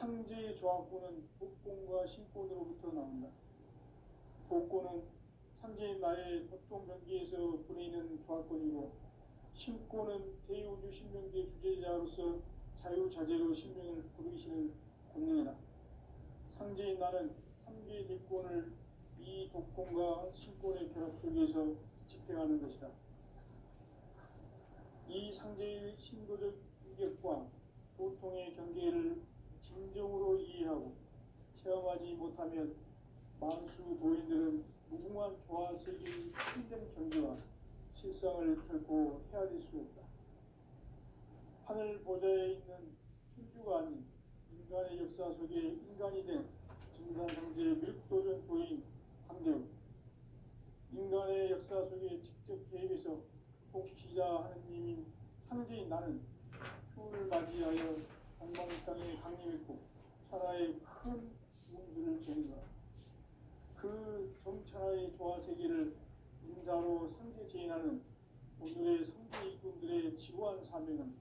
상제의 조합구는 복권과 신권으로부터 나온다. 복권은 상제의 나의 보통 경기에서 보내는 조합권이고, 신권은 대우주 신명기의 주제자로서 자유자재로 신명을 부르시는 권능이다. 상제의 나는 3개의 대권을 이 독권과 신권의 결합 속에서 집행하는 것이다. 이 상제의 신도적 위격과 도통의 경계를 진정으로 이해하고 체험하지 못하면 만수 도인들은 무궁한 조화 세계의 힘든 경계와 실상을 결코 헤아릴 수 없다. 하늘 보좌에 있는 천주가 아닌 인간의 역사 속에 인간이 된 증산상제의 밀도전 도인 강대우, 인간의 역사 속에 직접 개입해서 통치자 하느님인 상제인 나는 추운을 맞이하여 동방 땅에 강림했고 천하의 큰 운수를 지는다. 그 정천하의 조화세계를 인사로 상제 제인하는 오늘의 상제 일꾼들의 지구한 사명은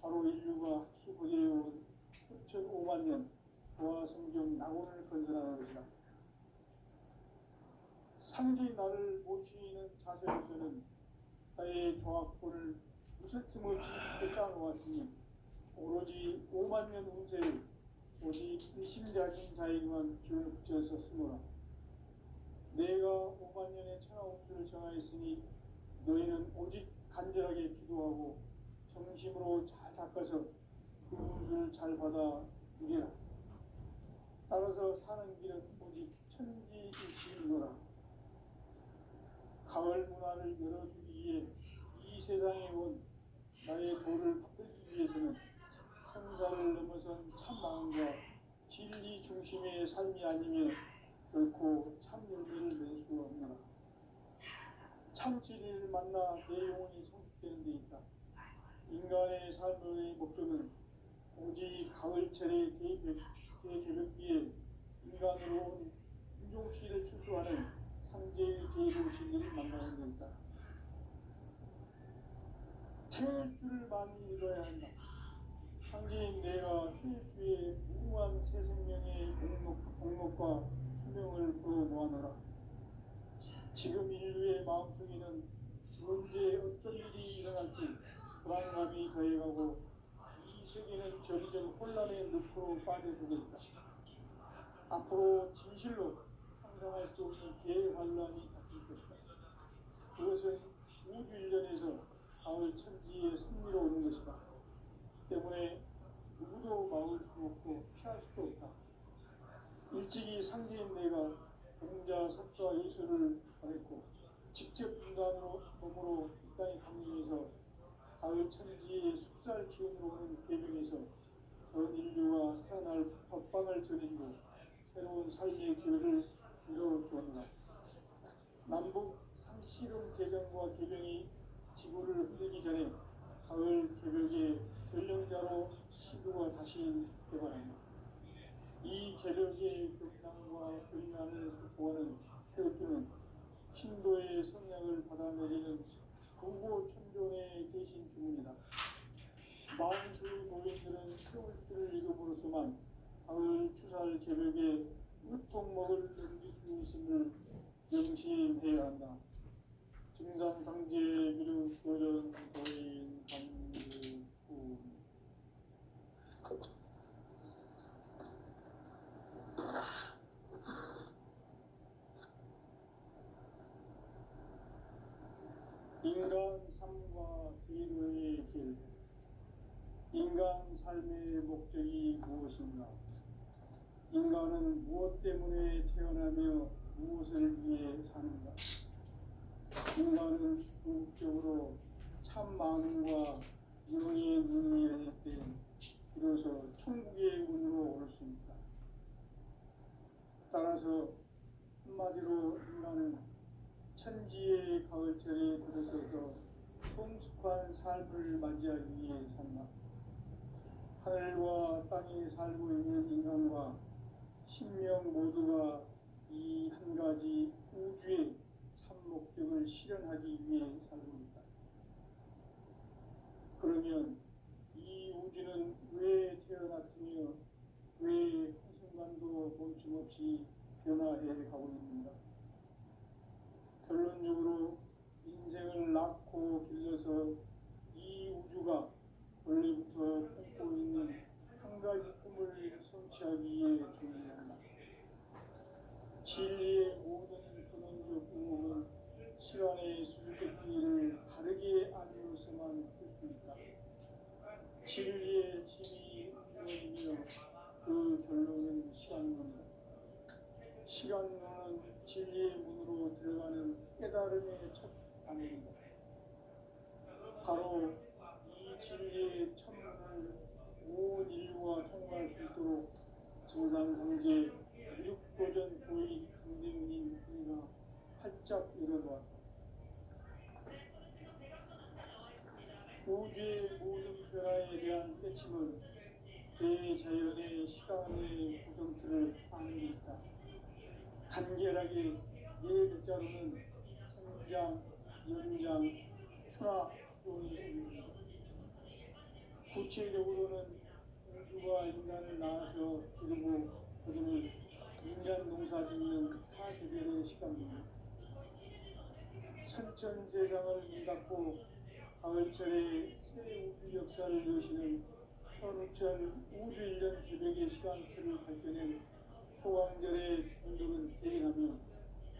바로 인류가 학수고대해온 3,500만 년 조화성경 낙원을 건설하는 것이다. 상제인 나를 모시는 자세로서는 나의 조합권을 무슨 틈 없이 깊게 쌓아놓았으니 오로지 5만 년 운세를 오직 일심자진 자에게만 기운을 붙여서 쓰노라. 내가 5만 년의 천하 운수를 정하였으니 너희는 오직 간절하게 기도하고 정심으로 잘 닦아서 그 운수를 잘 받아 누리라. 따라서 사는 길은 오직 천지일치이노라. 가을 문화를 열어주기 위해 이 세상에 온 나의 도를 받들기 위해서는 성사를 넘어선 참마음과 진리 중심의 삶이 아니면 결코 참 열매를 낼 수 없노라. 참 진리를 만나 내 영혼이 성숙되는 데 있다. 인간의 삶의 목적은 오직 가을철의 대개벽비에 인간으로 온 인종씨를 추수하는 상제의 제도신들을 만나는 데 있다. 태일주를 많이 읽어야 한다. 상제인 내가 태일주의 무궁한 새 생명의 목록과 수명을 풀어놓아노라. 지금 인류의 마음속에는 언제 어떤 일이 일어날지 불안감이 더해가고 이 세계는 점점 혼란의 늪으로 빠져들고 있다. 앞으로 진실로 상상할 수 없는 대환란이 닥칠 것이다. 그것은 우주 일전에서 가을 천지에 승리로 오는 것이다. 때문에 누구도 막을 수 없고 피할 수도 없다. 일찍이 상제인 내가 공자, 석가, 예수를 보냈고 직접 인간으로 몸으로 이 땅에 강림해서 가을 천지의 숙살 기운으로 오는 계명에서 전 인류가 살아날 법방을 전해주고 새로운 삶의 기회를 이뤄주었노라. 남북 상씨름 개정과 개명이 지구를 흔들기 전에 가을 개벽의 전령자로 시도가 다시 개발한다. 이 개벽의 경랑과 불난을 극복하는 태극기는 신도의 성량을 받아내리는 구고 천존의 대신 주문이다. 만수 노인들은 태울주를 읽음으로써만 가을 추살 개벽에 우통목을 넘길 수 있음을 명심해야 한다. 증산상제 미륵 도전 도인 강득훈. 인간 삶과 기도의 길. 인간 삶의 목적이 무엇인가? 인간은 무엇 때문에 태어나며 무엇을 위해 사는가? 인간은 궁극적으로 참 마음과 영의 눈이 열릴 때 비로소 천국의 문으로 올 수 있다. 따라서 한마디로 인간은 천지의 가을철에 들어서서 성숙한 삶을 맞이하기 위해 산다. 하늘과 땅에 살고 있는 인간과 신명 모두가 이 한 가지 우주의 참 목적을 실현하기 위해 살고 있다. 그러면 이 우주는 왜 태어났으며 왜 진리의 힘이 이루어지며 그 결론은 시간론이다. 시간론은 진리의 문으로 들어가는 깨달음의 첫 단계이다. 바로 이 진리의 천문을 온 인류가 통과할 수 있도록 정상성제 미륵도전 고위 강대문인 우리가 활짝 열어놓았다. 우주의 모든 변화에 대한 깨침은 대자연의 시간의 구성틀을 아는 데 있다. 간결하게 네 글자로는 성장, 연장, 추락, 추동이 있습니다. 구체적으로는 우주가 인간을 낳아서 기르고 거두는 인간 농사 짓는 사계절의 시간입니다. 선천세상을 문닫고 가을철에 새 우주 역사를 여시는 현우천 우주 1년 개백의 시간표를 밝혀낸 소강절의 운동은 대행하며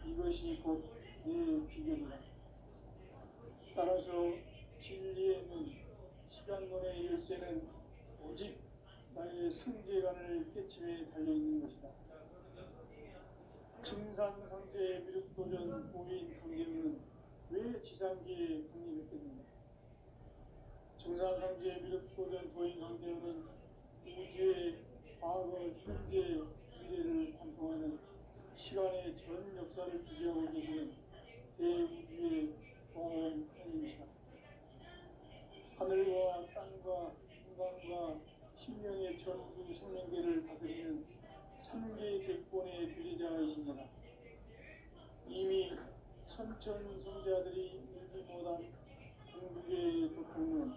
이것이 곧 내 비결이다. 따라서 진리의 문, 시간론의 열쇠는 오직 나의 상계관을 깨침에 달려있는 것이다. 증산상제의 미륵도전 고인 강계문은 왜 지상계에 강림했겠는가? 증산상제의 미륵도전 고인 강계문은 우주의 과거, 현재, 미래를 관통하는 시간의 전 역사를 주재하고 계시는 대우주의 종원형님이시다. 하늘과 땅과 인간과 신명의 전부 생명계를 다스리는 3개 대권의 주제자이십니다. 이미 선천성자들이 일지 못한 궁극의 도통은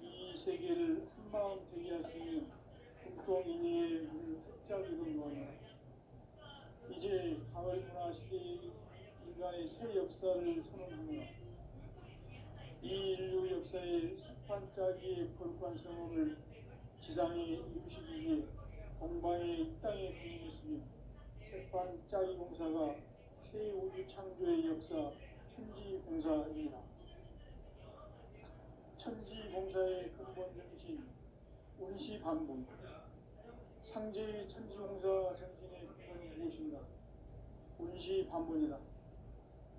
이 세계를 한마음 되게 할 수 있는 중통인의의 문을 활짝 열어놓았다. 이제 가을 문화 시대의 인간의 새 역사를 선언하노라. 이 인류 역사의 반짝이의 거룩한 성험을 지상에 이루시기 위해 공방에 이 땅에 강림했으며 반짝이 공사가 새 우주 창조의 역사 천지공사입니다. 천지공사의 근본 정신 운시반본, 상제의 천지공사 정신의 근본은 무엇인가? 운시반본이다.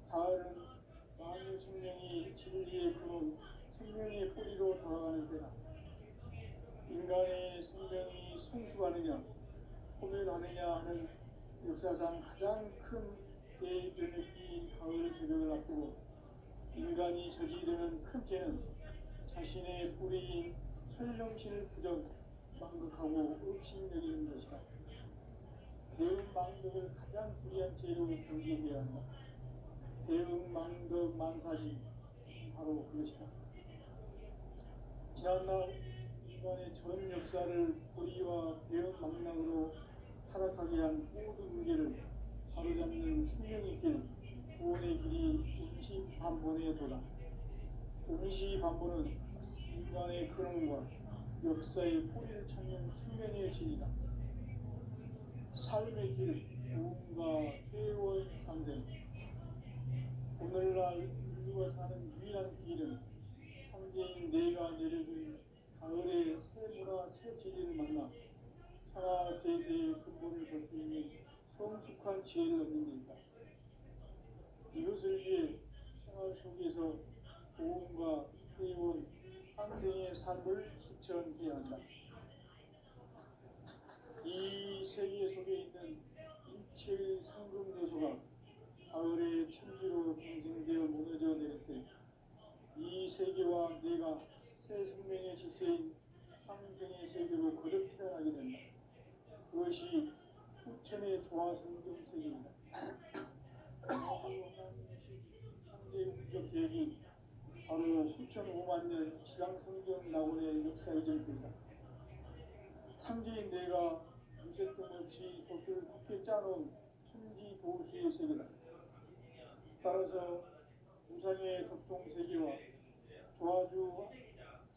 가을은 만유 생명이 진리의 근원, 생명의 뿌리로 돌아가는 때다. 인간의 생명이 성숙하느냐, 소멸하느냐 하는 역사상 가장 큰 대변혁기인 가을 개벽을 앞두고 인간이 저지르는 큰 죄는 자신의 뿌리인 설령신을 부정, 망극하고 업신여기는 것이다. 대응 망극을 가장 불의한 죄로 경계해야 한다. 대응 망극 만사지 바로 그것이다. 지난날 인간의 전 역사를 불의와 대응 망락으로 타락하게 한 모든 문제를 바로잡는 생명의 길, 구원의 길이 운시반본의 도다. 운시반본은 인간의 근원과 역사의 뿌리를 찾는 생명의 길이다. 삶의 길, 무언가 회원 상생. 오늘날 인류가 사는 유일한 길은 상제인 내가 내려준 가을의 새 문화, 새 진리를 만나 천하 대세의 근본을 볼 수 있는 성숙한 지혜를 얻는 데 있다. 이것을 위해 생활 속에서 보험과 회원, 상생의 삶을 실천해야 한다. 이 세계 속에 있는 일체의 상금도소가 가을의 천지로 경생되어 무너져 내릴 때 이 세계와 내가 새 생명의 질서인 상생의 세계로 거듭 태어나게 된다. 그것이 후천의 조화성경 세계입니다. 상제의 우주적 계획이 바로 후천 5만 년 지상성경 낙원의 역사의 전부이다. 상제인 내가 무쇠뜸 없이 돛을 굳게 짜놓은 천지 도수의 세계다. 따라서 우상의 덕통세계와 조화주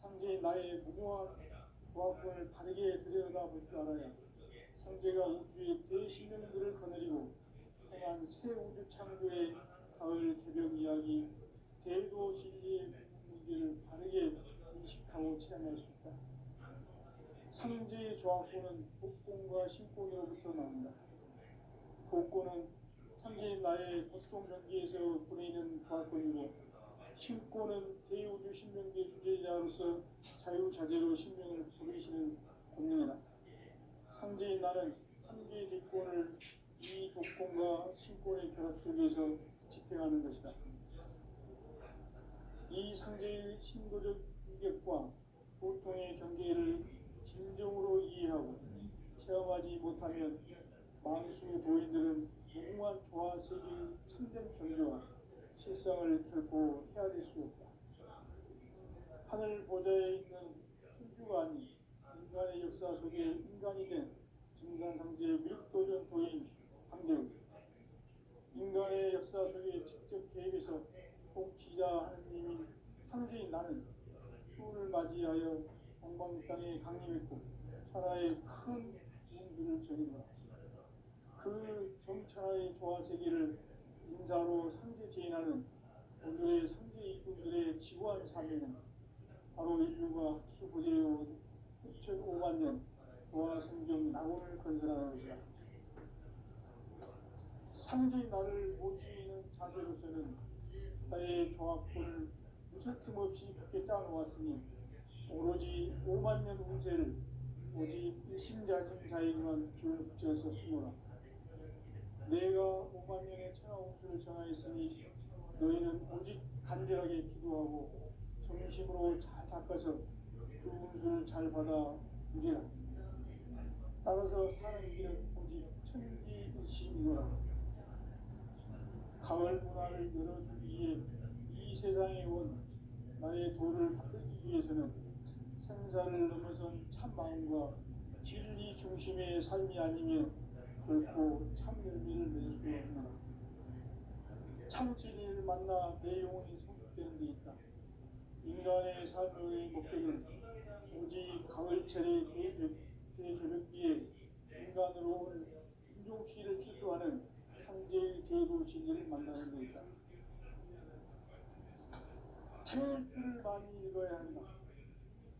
상제인 나의 무모한 조합권을 바르게 들여다볼 줄 알아야 상제가 우주의 대신령들을 거느리고 행한 새 우주 창조의 가을 개벽 이야기, 대도 진리의 문제를 바르게 인식하고 체험할 수 있다. 상제의 조합구는 복권과 신권으로부터 나온다. 복권은 상제인 나의 고통 경기에서 보내는 조합권이고, 신권은 대우주 신명계 주제자로서 자유자재로 신명을 부리시는 권능이다. 상제인 나는 상제의 대권을 이 독권과 신권의 결합 속에서 집행하는 것이다. 이 상제의 신도적 인격과 보통의 경계를 진정으로 이해하고 체험하지 못하면 망수 도인들은 무궁한 조화세계의 참된 경제와 실상을 결코 헤아릴 수 없다. 하늘 보좌에 있는 천주가 아닌 인간의 역사 속에 인간이 된 증산상제의 미륵도전 도인 황대우, 인간의 역사 속에 직접 개입해서 통치자 하느님인 상제인 나는 추운을 맞이하여 동방 땅에 강림했고 천하의 큰 운수를 전인다. 그 정천하의 조화세계를 인사로 상제 제인하는 오늘의 상제 이분들의 지구한 사명은 바로 인류가 학수고대해온 6,500만 년 조화성경 낙원을 건설하는 것이다. 상제인 나를 모시는 자세로서는 나의 조합권을 무설틈 없이 굳게 짜놓았으니 오로지 5만 년 운세를 오직 일심자진자에게만 기운을 붙여서 쓰노라. 내가 5만 년의 천하 운수를 정하였으니 너희는 오직 간절하게 기도하고 정심으로 잘 닦아서 그 운수를 잘 받아 누리라. 따라서 사는 길은 오직 천지일심이노라. 가을 문화를 열어주기 위해 이 세상에 온 나의 도를 받들기 위해서는 생사를 넘어선 참 마음과 진리 중심의 삶이 아니면 결코 참 열매를 맺을 수 없노라. 참 진리를 만나 내 영혼이 성숙되는 데 있다. 인간의 삶의 목적은 오직 가을철의 대저녁비에 인간으로 온 인종시를 취소하는 상제의 대도 진리를 만나는 데 있다. 태일주를 많이 읽어야 한다.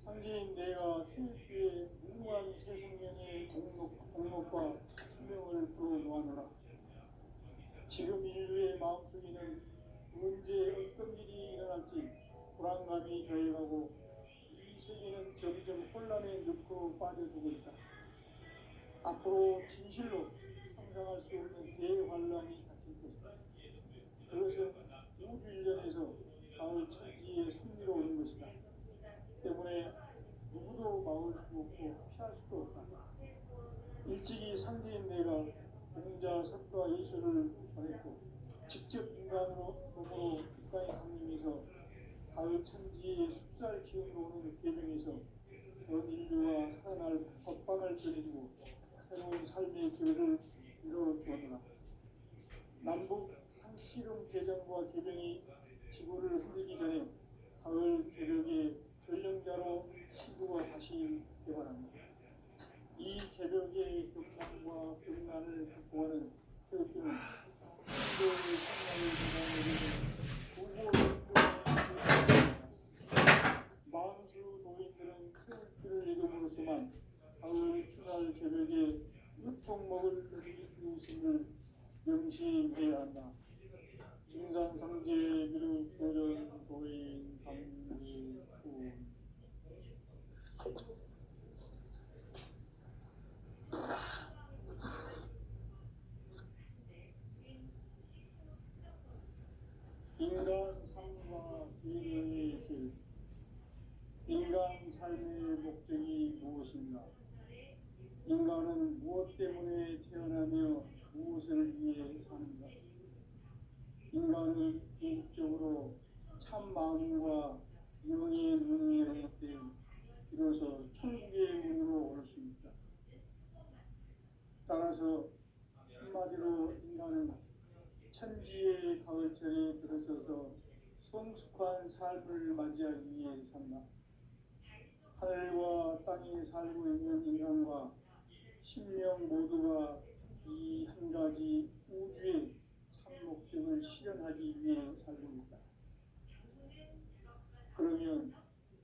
상제인 내가 태일주의 무궁한 새생명의 공록과 수명을 불어놓아노라. 지금 인류의 마음속에는 언제 어떤 일이 일어날지 불안감이 저해가고 이 세계는 점점 혼란에 늪으로 빠져들고 있다. 앞으로 진실로 상상할 수 없는 대환란이 닥칠 것이다. 그것은 우주 일련에서 가을 천지의 섭리로 오는 것이다. 때문에 누구도 막을 수 없고 피할 수도 없다. 일찍이 상제인 내가 공자 석가 예수를 전했고 직접 인간으로 몸으로 이 땅에 강림해서 가을 천지의 숫살 기운으로 오는 계명에서 전 인류와 살아날 법방을 전해주고 새로운 삶의 길을 이뤄주었노라. 남북 상씨름 개정과 개병이 지구를 흔들기 전에 가을 개벽의 전령자로 시구가 다시 개발합니다. 이 개벽의 경난과 경난을 극복하는 태극기는 인도의 성령의 기반을 만수 도인들은 태극기를 읽음으로써만 가을 추날 개벽의 유통먹을 누릴 수 있음을 명심해야 한다. 증산상제 미륵도전 도인 감리군. 인간 삶과 인연의 길. 인간 삶의 목적이 무엇인가? 인간은 무엇 때문에 태어나며 무엇을 위해 사는가? 인간은 궁극적으로 참 마음과 영의 눈을 열었을 때 비로소 천국의 문으로 올 수 있다. 따라서 한마디로 인간은 천지의 가을철에 들어서서 성숙한 삶을 맞이하기 위해 산다. 하늘과 땅에 살고 있는 인간과 신명 모두가 이 한 가지 우주의 참 목적을 실현하기 위해 살고 있다. 그러면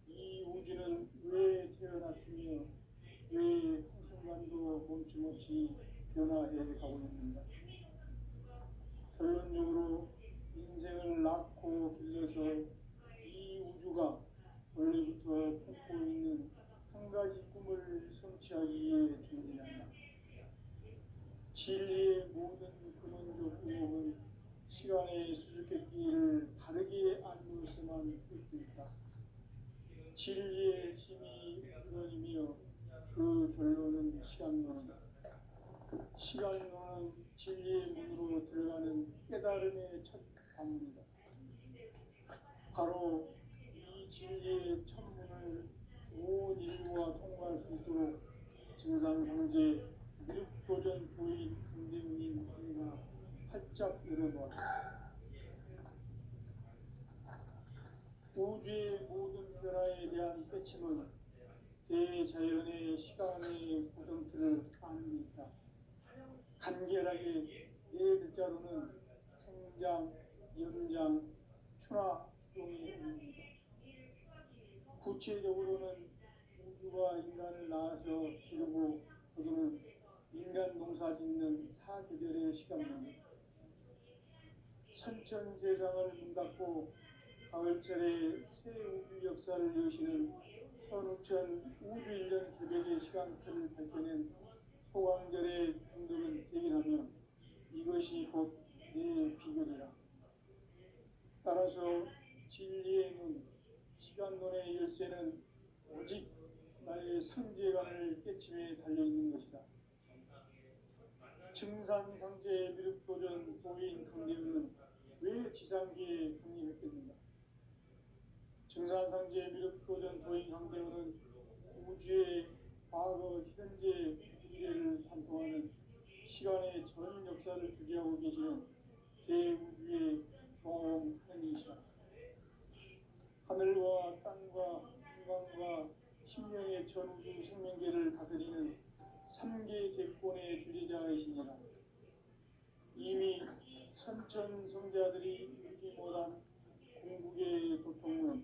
이 우주는 왜 태어났으며 속에서 멈춤없이 변화해 가고 있습니다. 결론적으로 인생을 낳고 길러서 이 우주가 원래부터 품고 있는 한 가지 꿈을 성취하기 위해 존재한다. 진리의 모든 근원적 의목은 시간의 수수께끼를 바르게 안으로서만 풀 수 있다. 진리의 힘이 근원이며 그 결론은 시간론이다. 시간론은 진리의 문으로 들어가는 깨달음의 첫 관문이다. 바로 이 진리의 천문을 온 인류가 통과할 수 있도록 증산상제 미륵도전 부인 강대문인 우리가 활짝 열어놓았다. 우주의 모든 변화에 대한 빼침은 대자연의 시간의 구성틀을 아는 데 있다. 간결하게 네 글자로는 생장, 연장, 추나 추동이 있습니다. 구체적으로는 우주가 인간을 낳아서 기르고 거두는 인간 농사 짓는 사계절의 시간입니다. 선천 세상을 문 닫고 가을철에 새 우주 역사를 여시는 선우천 우주 1년 개백의 시간틀을 밝혀낸 소강절의 공덕은 대견하며 이것이 곧 내 비결이라. 따라서 진리의 눈, 시간론의 열쇠는 오직 나의 상제감을 깨침에 달려있는 것이다. 증산상제 미륵도전 보인 강대문은 왜 지상계에 강림했겠는가? 증산상제 미륵도전 보인 강대문은 우주의 과거, 현재, 미래를 관통하는 시간의 전 역사를 주재하고 계시는 대우주의 경험하는 이시다. 하늘과 땅과 인간과 신명의 전우주 생명계를 다스리는 3개 대권의 주재자이시니라. 이미 선천성자들이 이루지 못한 궁극의 도통은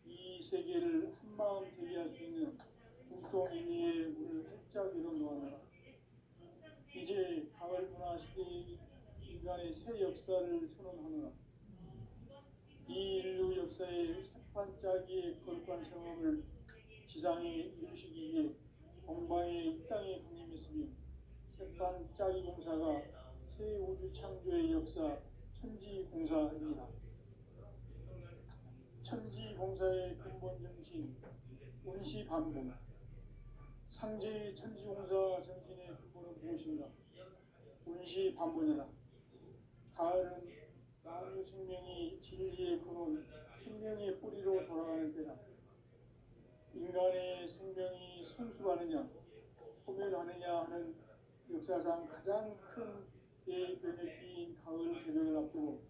이 세계를 한마음 되게 할 수 있는 중통인의의 문을 활짝 열어놓았노라. 이제 가을 문화 시대의 인간의 새 역사를 선언하노라. 이 인류 역사의 새판짜기의 거룩한 경험을 지상에 이루시기 위해 공방에 이 땅에 강림했으며 새판짜기 공사가 새 우주 창조의 역사 천지공사입니다. 천지공사의 근본 정신 운시반복. 상제의 천지공사 정신의 근본은 무엇인가? 운시반복이다. 가을은 만유 생명이 진리의 근원, 생명의 뿌리로 돌아가는 때다. 인간의 생명이 성숙하느냐, 소멸하느냐 하는 역사상 가장 큰 대변혁기인 가을 개벽을 앞두고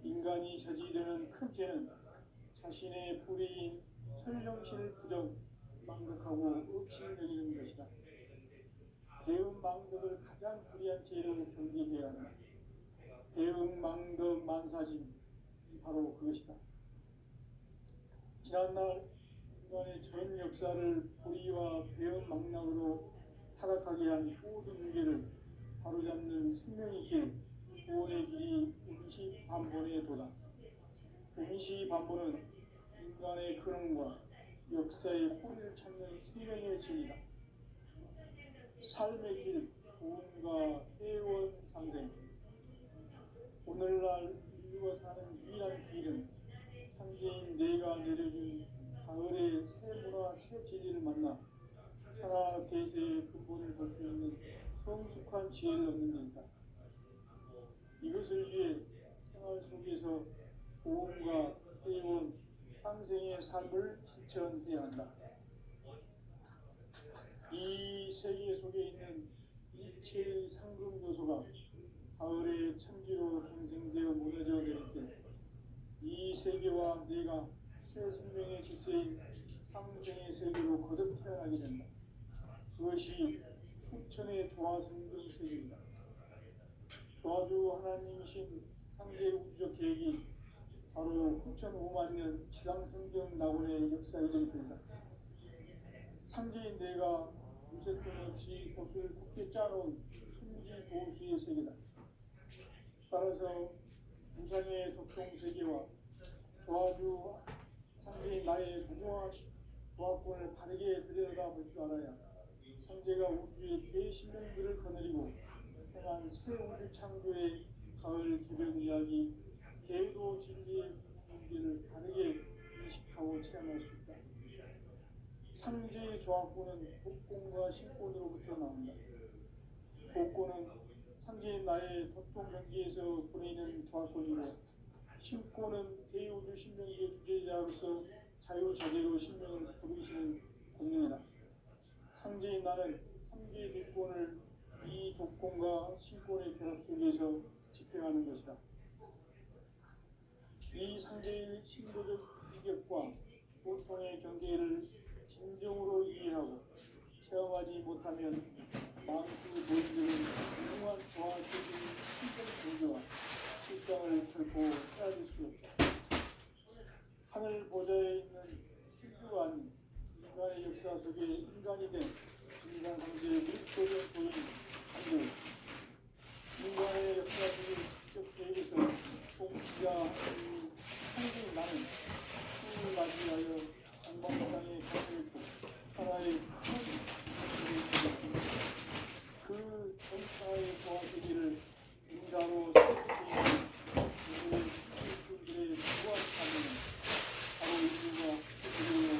인간이 저지르는 큰 죄는 자신의 뿌리인 설령신을 부정, 망덕하고 없이 여기는 것이다. 대응 망덕을 가장 불의한 죄로 경계해야 한다. 대응 망덕 만사짐이 바로 그것이다. 지난날 인간의 전 역사를 불의와 배은 망락으로 타락하게 한 모든 문제를 바로잡는 생명의 길, 구원의 길이 운시반본의 도다. 운시반본은 인간의 근원과 역사의 뿌리를 찾는 생명의 진리다. 삶의 길, 구원과 회원 상생. 오늘날 인류가 사는 유일한 길은 상제인 내가 내려준 가을의 새 문화, 새 진리를 만나 천하 대세의 근본을 볼 수 있는 성숙한 지혜를 얻는 데이다. 이것을 위해 생활 속에서 보험과 회원, 상생의 삶을 실천해야 한다. 이 세계 속에 있는 이체의 상금 요소가 가을의 천지로 갱생되어 무너져 내릴 때 이 세계와 내가 새 생명의 질서인 상생의 세계로 거듭 태어나게 된다. 그것이 후천의 조화성경 세계입니다. 조화주 하나님이신 상제 우주적 계획이 바로 후천 5만 년 지상성경 낙원의 역사 여정입니다. 상제인 내가 무쇠점 없이 돛을 굳게 짜놓은 천지 도수의 세계다. 따라서 우상의 독종 세계와 조아주 상제인 나의 무궁한 조합권을 바르게 들여다볼 줄 알아야 성제가 우주의 대신령들을 거느리고 행한 새 우주 창조의 가을 개별 이야기, 계도 진리의 문제를 바르게 인식하고 체험할 수 있다. 상제의 조합권은 복권과 신권으로부터 나온다. 복권은 상제인 나의 독종 경기에서 보내는 조합권이고, 신권은 대우주 신명기의 주제자로서 자유자재로 신명을 부르시는 권능이다. 상제인 나는 3개의 주권을 이 독권과 신권의 결합 속에서 집행하는 것이다. 이 상제의 신도적 인격과 보통의 경계를 진정으로 이해하고 체험하지 못하면 망수 도인들은 무궁한 조화적인 신성 종교와 실상을 결코 헤아릴 수 없다. 하늘 보좌에 있는 신수가 아닌 인간의 역사 속에 인간이 된 진상상제의 물도적 도인 한들, 인간의 역사 속에 직접 대입해서 동시자 상제인 나는 수를 맞이하여 장방땅에 가슴했고 하나의 큰 전차의 조화세계를 인사로 세계의 인들의 수고하는 바로 인류가 인류로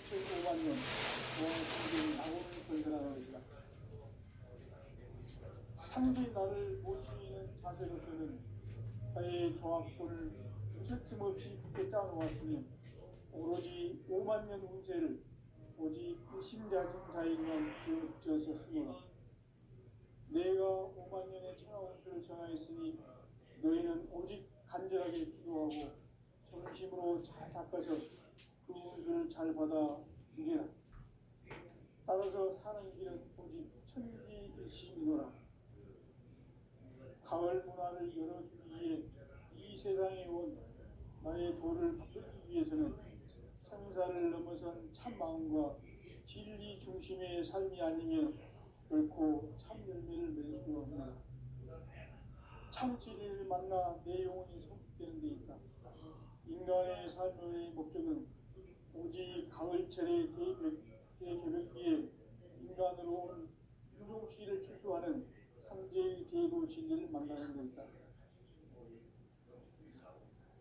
7,500만 년 조화세계의 나오는 건설하는 것이다. 상제인 나를 모시는 자세로서는 나의 조합권을 무쇠 틈 없이 굳게 짜놓았으니 오로지 5만 년 운세를 오직 의심자진 자에게만 지어서 쓰노라. 내가 5만 년의 천하 운수를 정하였으니 너희는 오직 간절하게 기도하고 정심으로 잘 닦아서 그 운수를 잘 받아 누리라. 따라서 사는 길은 오직 천지일심이노라. 가을 문화를 열어주기 위해 이 세상에 온 나의 도를 붙들기 위해서는 성사를 넘어선 참 마음과 진리 중심의 삶이 아니면 결코 참 열매를 맺을 수 없다. 참 진리를 만나 내 영혼이 성숙되는 데 있다. 인간의 삶의 목적은 오직 가을철의 대개벽기에 인간으로 온 유종씨를 추수하는 상제의 계도 진리를 만나는 데 있다.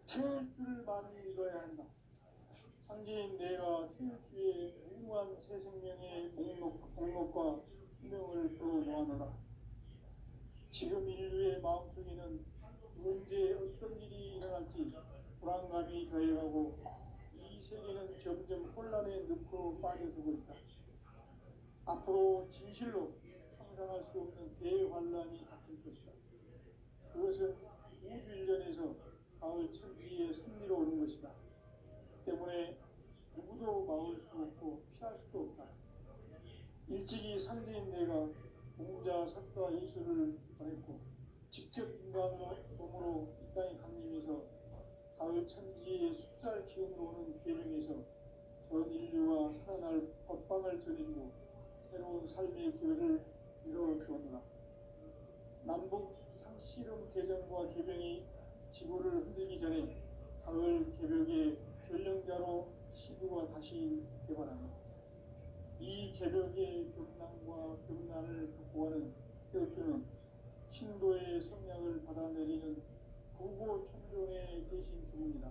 태일주를 많이 믿어야 한다. 상제인 내가 태일주의 무궁한 새 생명의 목록과 수명을 풀어놓아노라. 지금 인류의 마음속에는 언제 어떤 일이 일어날지 불안감이 더해가고 이 세계는 점점 혼란의 늪으로 빠져들고 있다. 앞으로 진실로 상상할 수 없는 대환란이 닥칠 것이다. 그것은 우주 일련에서 가을 천지의 섭리로 오는 것이다. 때문에 누구도 막을 수 없고 피할 수도 없다. 일찍이 상제인 내가 공자, 석가, 예수를 보냈고 직접 인간으로 몸으로 이 땅에 강림해서 가을 천지의 숫살 기운으로 오는 계명에서 전 인류와 살아날 법방을 전해주고 새로운 삶의 기회를 이뤄주었노라. 남북 상씨름 개정과 개병이 지구를 흔들기 전에 가을 개벽의 결령자로 시구가 다시 개발하며 이 개벽의 격난과 격난을 극복하는 태어주는 신도의 성량을 받아내리는 부고 천존의 대신 주문이다.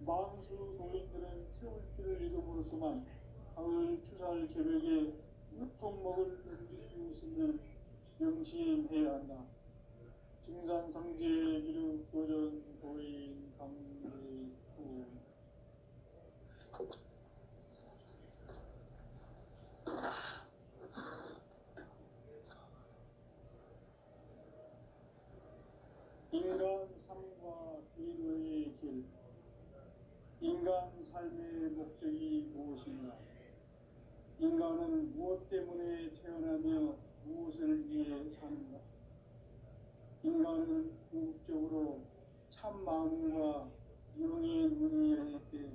망수 도인들은 태울주를 이름으로서만 가을 추살 개벽에 무통목을 넘길 수 있음을 명심해야 한다. 증산상제 기륙 도전 도인 강대후 인간 삶과 기도의 길. 인간 삶의 목적이 무엇인가? 인간은 무엇 때문에 태어나며 무엇을 위해 사는가? 인간은 궁극적으로 참 마음과 영의 문이 열릴 때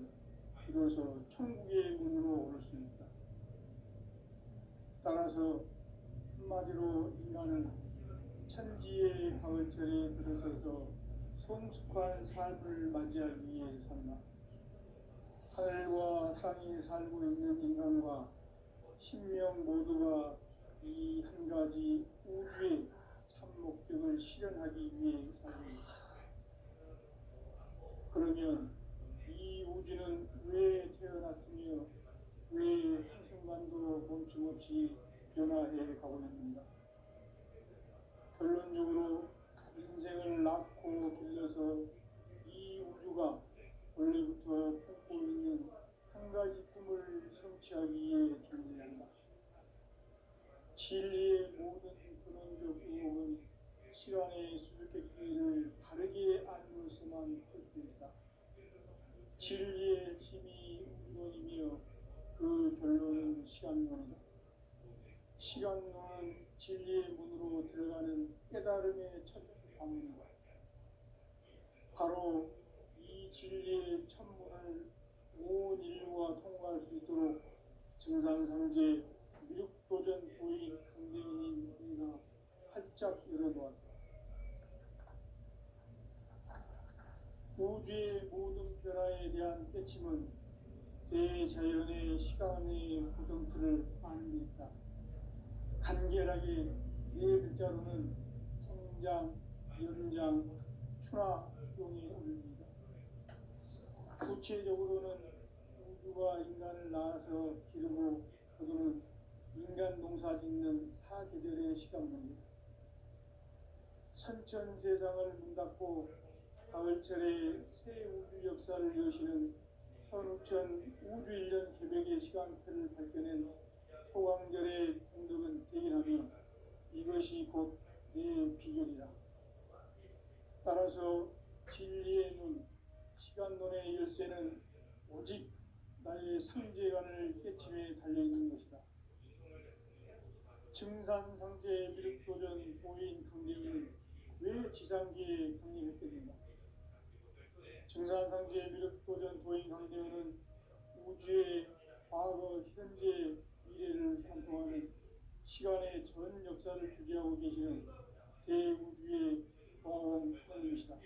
비로소 천국의 문으로 올 수 있다. 나서서 성숙한 삶을 맞이하기 위해 산다. 하늘과 땅에 살고 있는 인간과 신명 모두가 이 한 가지 우주의 참 목적을 실현하기 위해 살고 그러면 이 우주는 왜 태어났으며 왜 한순간도 멈춤없이 변화해 가고 있는가? 결론적으로 인생을 낳고 길러서 이 우주가 원래부터 품고 있는 한 가지 꿈을 성취하기 위해 존재한다. 진리의 모든 근원적 의혹은 시간의 수수께끼를 바르게 알면서만 풀 수 있다. 진리의 힘이 우주론이며 그 결론은 시간론이다. 시간론은 진리의 문으로 들어가는 깨달음의 첫 방문이다. 바로 이 진리의 천문을 온 인류가 통과할 수 있도록 증산상제 미륵도전 도인 강대인인 내가 활짝 열어놓았다. 우주의 모든 변화에 대한 깨침은 대자연의 시간의 구성틀을 아는 데 있다. 간결하게 네 글자로는 성장, 연장, 추나 추동이 올립니다. 구체적으로는 우주가 인간을 낳아서 기르고 거두는 인간 농사 짓는 사계절의 시간 문제. 선천 세상을 문 닫고 가을철에 새 우주 역사를 여시는 선우천 우주 1년 개백의 시간틀을 밝혀낸 소강절의 공덕은 대견하며 이것이 곧 내 비결이라. 따라서 진리의 눈, 시간론의 열쇠는 오직 나의 상제관을 깨침에 달려있는 것이다. 증산상제 미륵도전 도인 강대인은 왜 지상계에 강림했겠는가? 증산상제 미륵도전 도인 강대인은 우주의 과거, 현재, 미래를 관통하는 시간의 전 역사를 주재하고 계시는 대우주의 경험 하나님이시다.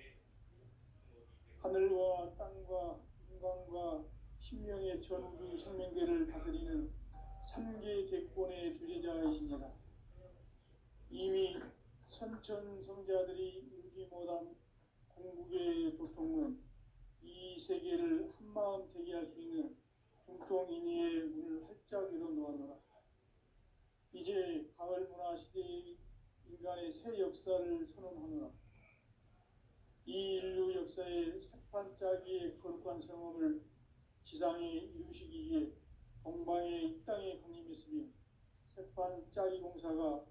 하늘과 땅과 인간과 신명의 전우주 생명계를 다스리는 3계 대권의 주재자이십니다. 이미 선천성자들이 이루지 못한 궁극의 도통은 이 세계를 한마음 되게 할 수 있는 중통인의의 문을 활짝 열어놓았노라. 이제 가을문화 시대의 인간의 새 역사를 선언하노라. 이 인류 역사의 새판짜기의 거룩한 성험을 지상에 이루시기 위해 동방의 이 땅에 강림했으며 새판짜기 공사가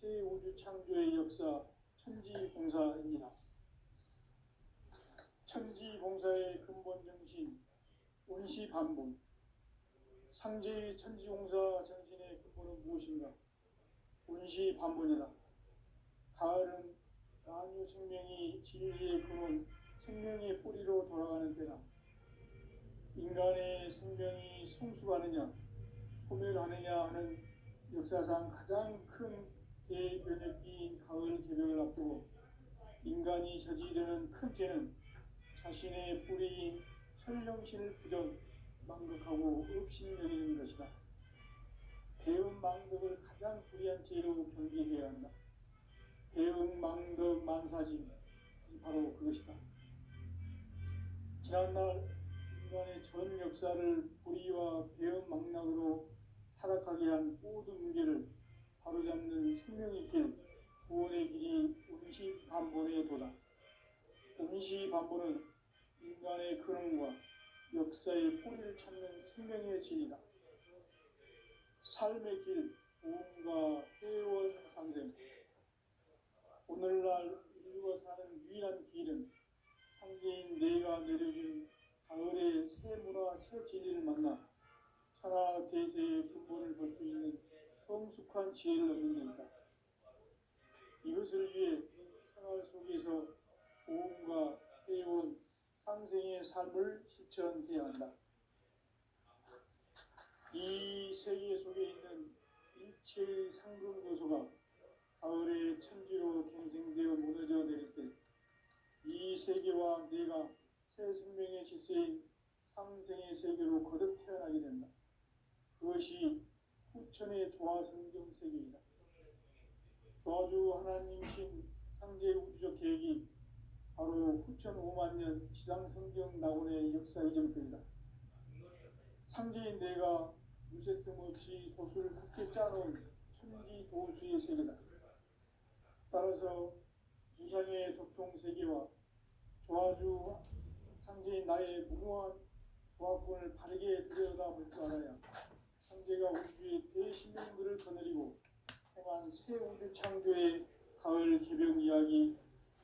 새 우주 창조의 역사 천지공사입니다. 천지공사의 근본 정신 운시반본. 상제의 천지공사 정신의 근본은 무엇인가? 운시반본이다. 가을은 만유 생명이 진리의 근원, 생명의 뿌리로 돌아가는 때다. 인간의 생명이 성숙하느냐, 소멸하느냐 하는 역사상 가장 큰 대변혁기인 가을 개벽을 앞두고 인간이 저지르는 큰 죄는 자신의 뿌리인 천령신을 부정, 망극하고 업신여기는 것이다. 배운 망덕을 가장 불의한 죄로 경계해야 한다. 배운 망덕 만사짐이 바로 그것이다. 지난날 인간의 전 역사를 불의와 배운 망락으로 타락하게 한 모든 문제를 바로잡는 생명의 길, 구원의 길이 운시반본의 도다. 운시반본은 인간의 근원과 역사의 뿌리를 찾는 생명의 진이다. 삶의 길, 보험과 회원 상생. 오늘날 인류가 사는 유일한 길은 상제인 내가 내려준 가을의 새 문화, 새 진리를 만나 천하 대세의 근본을 볼 수 있는 성숙한 지혜를 얻는 데 있다. 이것을 위해 생활 속에서 보험과 회원, 상생의 삶을 실천해야 한다. 이 세계 속에 있는 일체의 상금 요소가 가을의 천지로 갱생되어 무너져 내릴 때 이 세계와 내가 새 생명의 질서인 상생의 세계로 거듭 태어나게 된다. 그것이 후천의 조화성경 세계이다. 조화주 하나님이신 창제 우주적 계획이 바로 후천 5만 년 지상성경 낙원의 역사 이전편이다. 창제인 내가 무쇠 틈 없이 도수를 굳게 짜놓은 천지 도수의 세계다. 따라서 무상의 도통 세계와 조화주 창제인 나의 무궁한 조화권을 바르게 들여다볼 줄 알아야 창제가 우주의 대신명들을 거느리고 행한 새 우주 창조의 가을 개벽 이야기,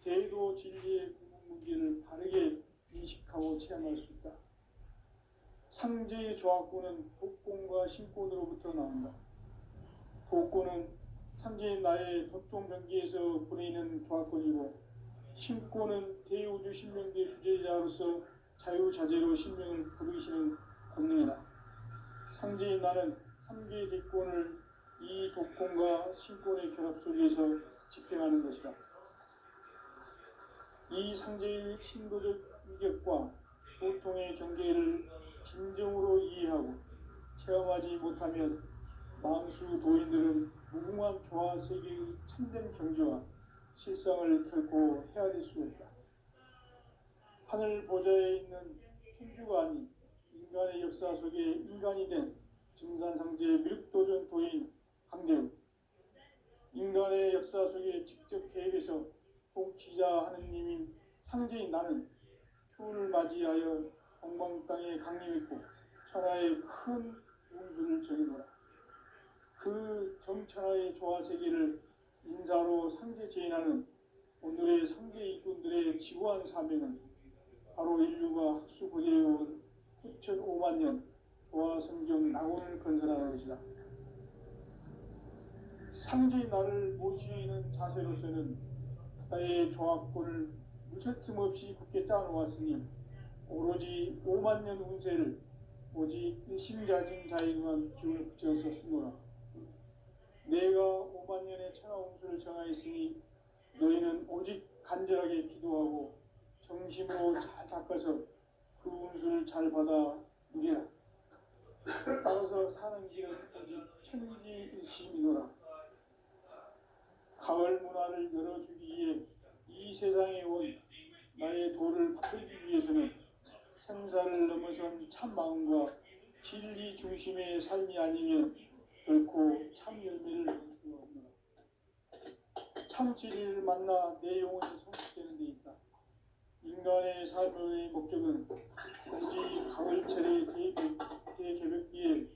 대도 진리의 궁극 문제를 바르게 인식하고 체험할 수 있다. 창제의 조화권은 복권과 신권으로부터 나온다. 복권은 창제인 나의 도통 경계에서 보내는 조화권이고, 신권은 대우주 신명대 주제자로서 자유자재로 신명을 부르시는 권능이다. 창제인 나는 3개의 대권을 이 독권과 신권의 결합 속에서 집행하는 것이다. 이 상제의 신도적 위격과 보통의 경계를 진정으로 이해하고 체험하지 못하면 망수 도인들은 무궁한 조화 세계의 참된 경지와 실상을 결코 헤아릴 수 없다. 하늘 보좌에 있는 천주가 아닌 인간의 역사 속에 인간이 된 증산상제의 미륵도전 도인 강대우, 인간의 역사 속에 직접 개입해서 통치자 하느님인 상제인 나는 추운을 맞이하여 동방 땅에 강림했고 천하의 큰 운수를 정해놓으라. 그 정천하의 조화세계를 인사로 상제 제인하는 오늘의 상제 일꾼들의 지구한 사명은 바로 인류가 학수고대해온 후천 5만 년 조화성경 낙원을 건설하는 것이다. 상제의 나를 모시는 자세로서는 나의 조합권을 무쇠틈 없이 굳게 짜놓았으니 오로지 5만 년 운세를 오직 일심가진 자에게만 기운을 붙여서 쓰노라. 내가 5만 년의 천하 운수를 정하였으니 너희는 오직 간절하게 기도하고 정심으로 잘 닦아서 그 운수를 잘 받아 누리라. 따라서 사는 길은 오직 천지일심이노라. 가을 문화를 열어주기 위해 이 세상에 온 나의 도를 받들기 위해서는 생사를 넘어선 참 마음과 진리 중심의 삶이 아니면 결코 참 열매를 얻을 수 없노라. 참 진리를 만나 내 영혼이 성숙되는 데 있다. 인간의 삶의 목적은 오직 가을철의 대개벽기에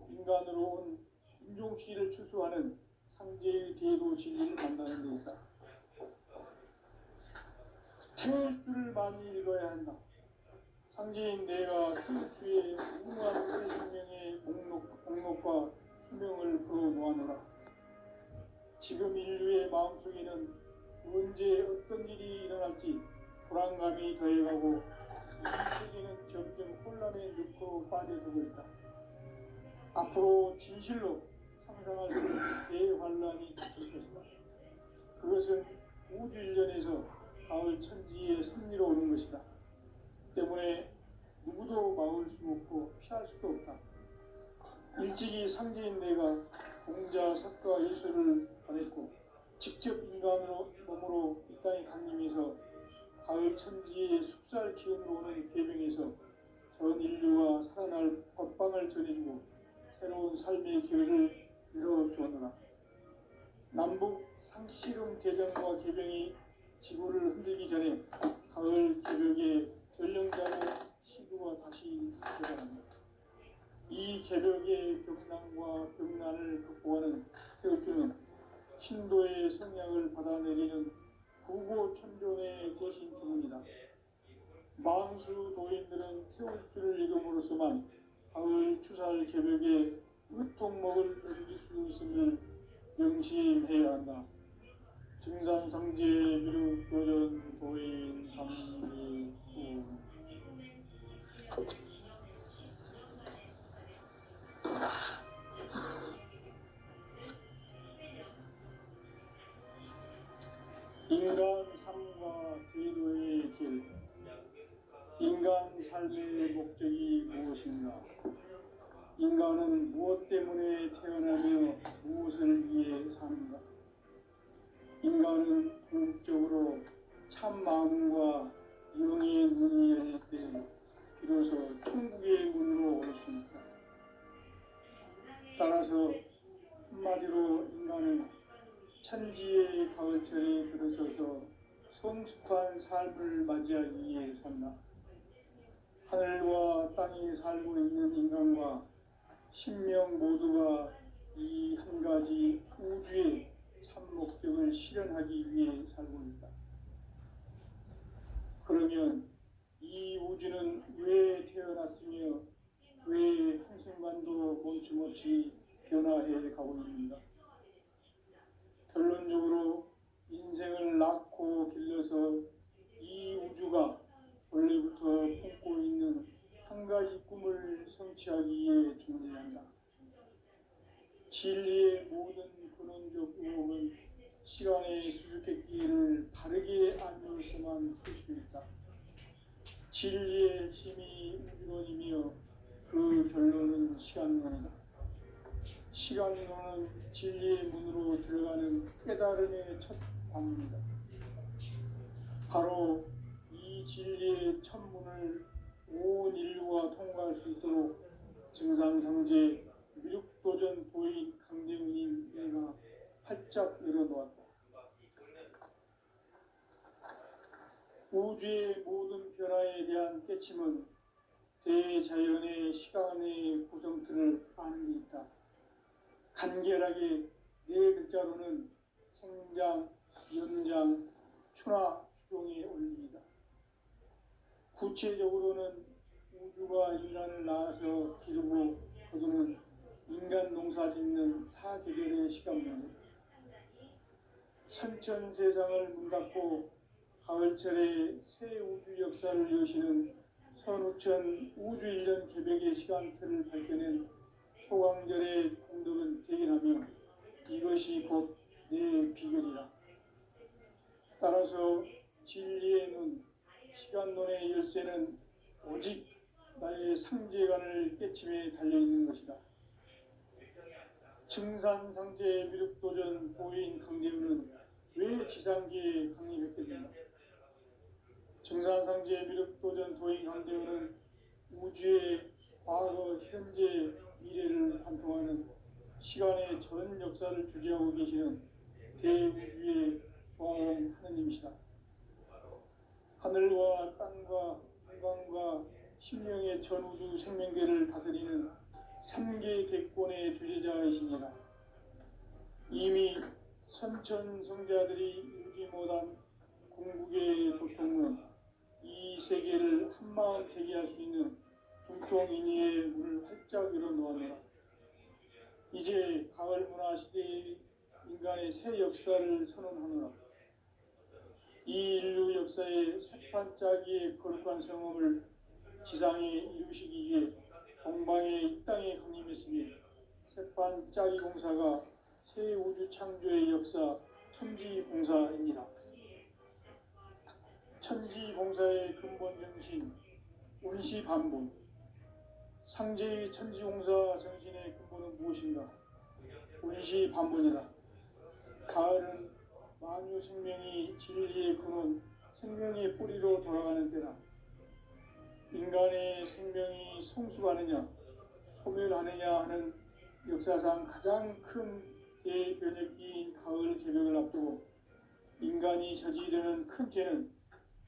인간으로 온 인종시를 추수하는 상제의 대도 진리를 만나는 데 있다. 태울줄을 많이 읽어야 한다. 상제인 내가 태울주의 무궁한 새 생명의 목록과 수명을 풀어놓아노라. 지금 인류의 마음속에는 언제 어떤 일이 일어날지 불안감이 더해가고 이 세계는 점점 혼란의 늪으로 빠져들고 있다. 앞으로 진실로 상상할 수 없는 대환란이 닥칠 것이다. 그것은 우주 일전에서 가을 천지의 섭리로 오는 것이다. 때문에 누구도 막을 수 없고 피할 수도 없다. 일찍이 상제인 내가 공자, 석가, 예수를 보냈고 직접 인간으로 몸으로 이 땅에 강림해서 가을 천지의 숲살 기운으로 오는 계명에서 전 인류가 살아날 법방을 전해주고 새로운 삶의 기회를 열어주었노라. 남북 상씨름 대전과 개병이 지구를 흔들기 전에 가을 개벽의 전령자로 시구가 다시 되어갑니다. 이 개벽의 병난과 병난을 극복하는 태울주는 신도의 성향을 받아내리는 부고천존의 대신 주문이다. 망수 도인들은 태울주를 읽음으로써만 가을 추살 개벽의 으통목을 넘길 수 있음을 명심해야 한다. 증산상제 미륵도전 도인 강리구 인간 삶과 제도의 무엇인가? 인간은 무엇 때문에 태어나며 무엇을 위해 사는가? 인간은 궁극적으로 참 마음과 영의 문이 열릴 때 비로소 천국의 문으로 올 수 있다. 따라서 한마디로 인간은 천지의 가을철에 들어서서 성숙한 삶을 맞이하기 위해 산다. 하늘과 땅에 살고 있는 인간과 신명 모두가 이 한 가지 우주의 참 목적을 실현하기 위해 살고 있다. 그러면 이 우주는 왜 태어났으며 왜 한순간도 멈춤없이 변화해 가고 있는가? 결론적으로 인생을 낳고 길러서 이 우주가 원래부터 품고 있는 한 가지 꿈을 성취하기 위해 존재한다. 진리의 모든 근원적 의혹은 시간의 수수께끼를 바르게 알면서만 풀 수 있다. 진리의 핵심이 우주론이며 그 결론은 시간론이다. 시간론은 진리의 문으로 들어가는 깨달음의 첫 방문이다. 바로 이 진리의 첫 문을 온 인류가 통과할 수 있도록 증산상제 미륵도전 도인 강대훈이 내가 활짝 열어놓았다. 우주의 모든 변화에 대한 깨침은 대자연의 시간의 구성틀을 아는 데 있다. 간결하게 네 글자로는 생장, 연장, 추나 추동의 원리이다. 구체적으로는 우주가 인간을 낳아서 기르고 거두는 인간 농사 짓는 사계절의 시간문제, 선천세상을 문닫고 가을철에 새 우주 역사를 여시는 선우천 우주일년 개벽의 시간틀을 밝혀낸 소강절의 공덕은 대견하며 이것이 곧 내 비결이라. 따라서 진리의 눈, 시간론의 열쇠는 오직 나의 상제관을 깨침에 달려있는 것이다. 증산상제 미륵도전 도인 강대훈은 왜 지상계에 강림했게 된다? 증산상제 미륵도전 도인 강대훈은 우주의 과거, 현재, 미래를 관통하는 시간의 전 역사를 주재하고 계시는 대우주의 조화용 하느님이시다. 하늘과 땅과 한강과 신명의 전우주 생명계를 다스리는 3개 대권의 주재자이시니라. 이미 선천성자들이 이루지 못한 궁극의 도통은 이 세계를 한마음 되게 할 수 있는 중통인의의 문을 활짝 열어놓았노라. 이제 가을 문화 시대의 인간의 새 역사를 선언하노라. 이 인류 역사의 새판짜기의 거룩한 성험을 지상에 이루시기 위해 동방의 이 땅에 강림했으며 새판짜기 공사가 새 우주 창조의 역사 천지봉사이니라. 천지봉사의 근본 정신 운시반본, 상제의 천지공사 정신의 근본은 무엇인가? 운시반본이다. 가을은 만유 생명이 진리의 근원, 생명의 뿌리로 돌아가는 때다. 인간의 생명이 성숙하느냐, 소멸하느냐 하는 역사상 가장 큰 대변혁기인 가을 개벽을 앞두고 인간이 저지르는 큰 죄는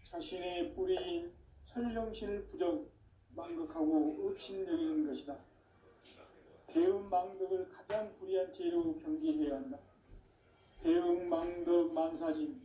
자신의 뿌리인 설령신을 부정, 망극하고 업신여기는 것이다. 배움 망덕을 가장 불의한 죄로 경계해야 한다. 배움 망덕 만사진,